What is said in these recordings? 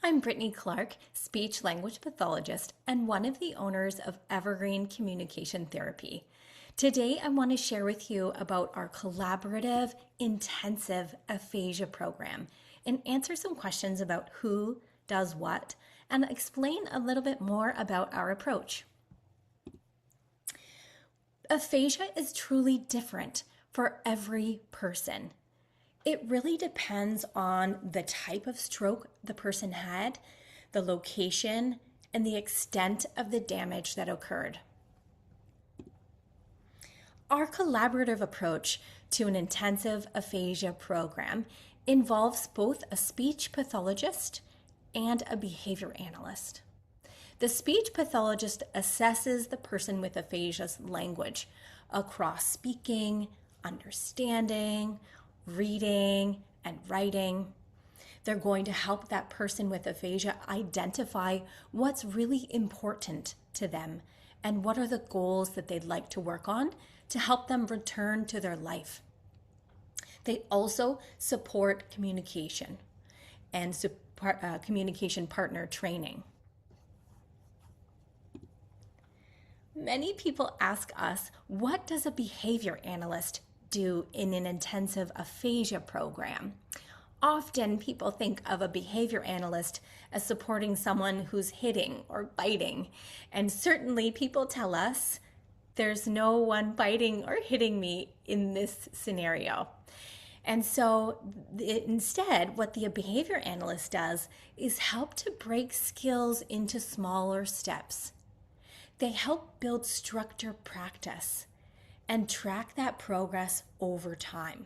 I'm Brittany Clark, Speech-Language Pathologist and one of the owners of Evergreen Communication Therapy. Today, I want to share with you about our Collaborative Intensive Aphasia Program and answer some questions about who does what and explain a little bit more about our approach. Aphasia is truly different for every person. It really depends on the type of stroke the person had, the location, and the extent of the damage that occurred. Our collaborative approach to an intensive aphasia program involves both a speech pathologist and a behavior analyst. The speech pathologist assesses the person with aphasia's language across speaking, understanding, reading, and writing. They're going to help that person with aphasia identify what's really important to them and what are the goals that they'd like to work on to help them return to their life. They also support communication and communication partner training. Many people ask us, what does a behavior analyst do in an intensive aphasia program? Often people think of a behavior analyst as supporting someone who's hitting or biting. And certainly people tell us there's no one biting or hitting me in this scenario. And so instead, what the behavior analyst does is help to break skills into smaller steps. They help build structure practice and track that progress over time.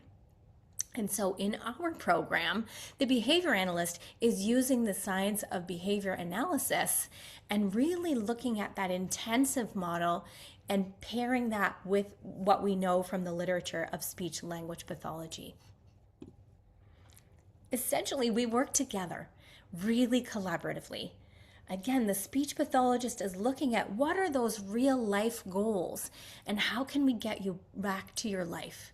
And so in our program, the behavior analyst is using the science of behavior analysis and really looking at that intensive model and pairing that with what we know from the literature of speech-language pathology. Essentially, we work together really collaboratively. Again, the speech pathologist is looking at what are those real life goals and how can we get you back to your life.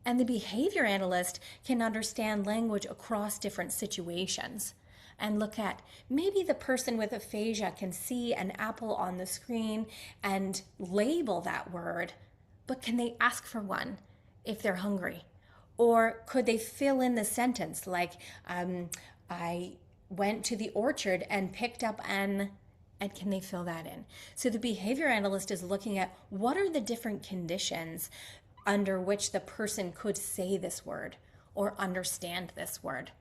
And the behavior analyst can understand language across different situations and look at maybe the person with aphasia can see an apple on the screen and label that word, but can they ask for one if they're hungry? Or could they fill in the sentence like, I went to the orchard and picked up and can they fill that in? So the behavior analyst is looking at what are the different conditions under which the person could say this word or understand this word.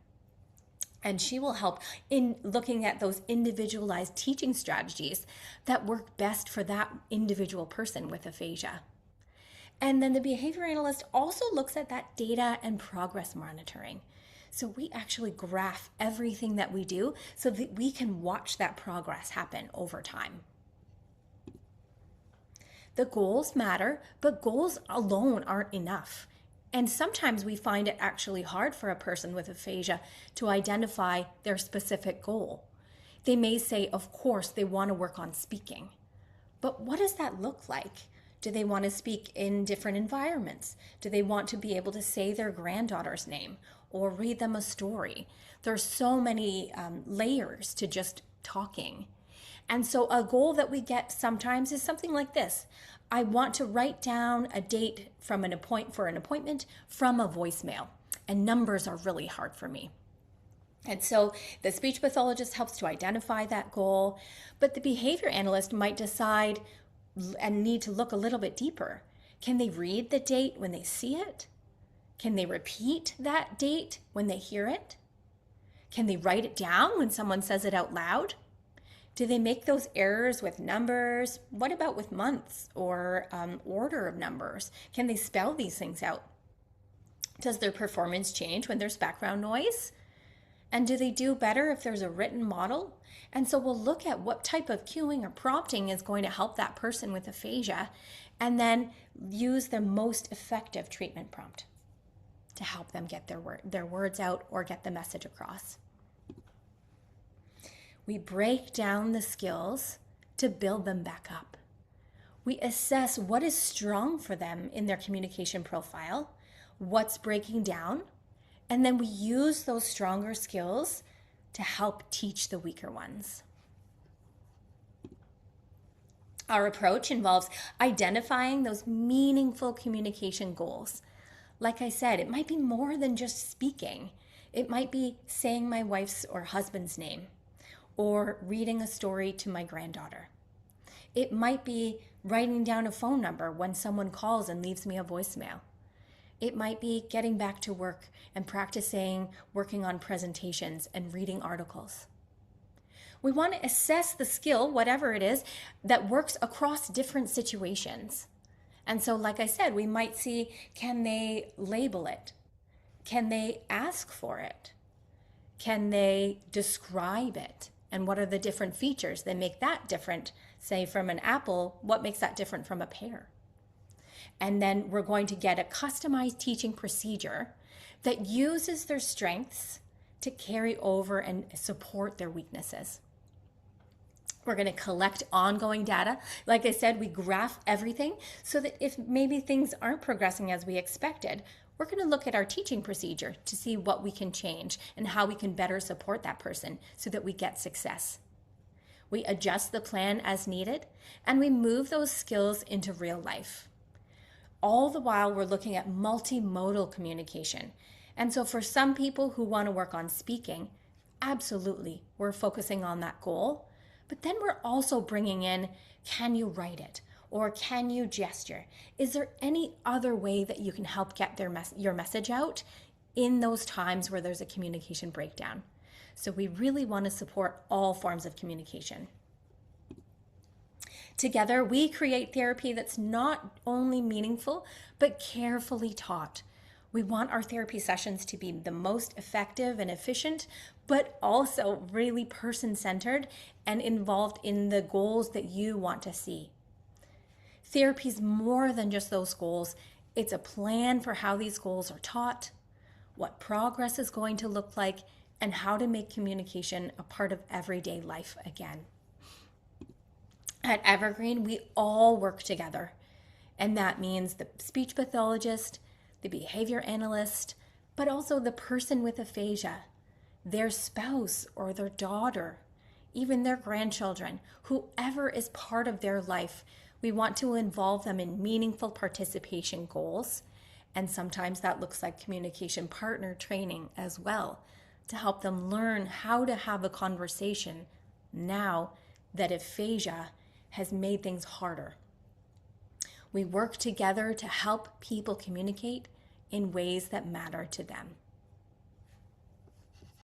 And she will help in looking at those individualized teaching strategies that work best for that individual person with aphasia. And then the behavior analyst also looks at that data and progress monitoring. So we actually graph everything that we do so that we can watch that progress happen over time. The goals matter, but goals alone aren't enough. And sometimes we find it actually hard for a person with aphasia to identify their specific goal. They may say, of course, they want to work on speaking. But what does that look like? Do they want to speak in different environments? Do they want to be able to say their granddaughter's name or read them a story? There's so many layers to just talking. And so a goal that we get sometimes is something like this. I want to write down a date for an appointment from a voicemail. And numbers are really hard for me. And so the speech pathologist helps to identify that goal, but the behavior analyst might decide and need to look a little bit deeper. Can they read the date when they see it? Can they repeat that date when they hear it? Can they write it down when someone says it out loud? Do they make those errors with numbers? What about with months or order of numbers? Can they spell these things out? Does their performance change when there's background noise? And do they do better if there's a written model? And so we'll look at what type of cueing or prompting is going to help that person with aphasia and then use the most effective treatment prompt to help them get their words out or get the message across. We break down the skills to build them back up. We assess what is strong for them in their communication profile, what's breaking down, and then we use those stronger skills to help teach the weaker ones. Our approach involves identifying those meaningful communication goals. Like I said, it might be more than just speaking. It might be saying my wife's or husband's name, or reading a story to my granddaughter. It might be writing down a phone number when someone calls and leaves me a voicemail. It might be getting back to work and practicing working on presentations and reading articles. We want to assess the skill, whatever it is, that works across different situations. And so, like I said, we might see, can they label it? Can they ask for it? Can they describe it? And what are the different features that make that different? Say from an apple, what makes that different from a pear? And then we're going to get a customized teaching procedure that uses their strengths to carry over and support their weaknesses. We're going to collect ongoing data. Like I said, we graph everything so that if maybe things aren't progressing as we expected, we're going to look at our teaching procedure to see what we can change and how we can better support that person so that we get success. We adjust the plan as needed, and we move those skills into real life. All the while, we're looking at multimodal communication. And so for some people who want to work on speaking, absolutely, we're focusing on that goal. But then we're also bringing in, can you write it? Or can you gesture? Is there any other way that you can help get your message out in those times where there's a communication breakdown? So we really want to support all forms of communication. Together, we create therapy that's not only meaningful, but carefully taught. We want our therapy sessions to be the most effective and efficient, but also really person-centered and involved in the goals that you want to see. Therapy is more than just those goals. It's a plan for how these goals are taught, what progress is going to look like, and how to make communication a part of everyday life again. At Evergreen, we all work together, and that means the speech pathologist, the behavior analyst, but also the person with aphasia, their spouse or their daughter, even their grandchildren, whoever is part of their life. We want to involve them in meaningful participation goals, and sometimes that looks like communication partner training as well, to help them learn how to have a conversation now that aphasia has made things harder. We work together to help people communicate in ways that matter to them.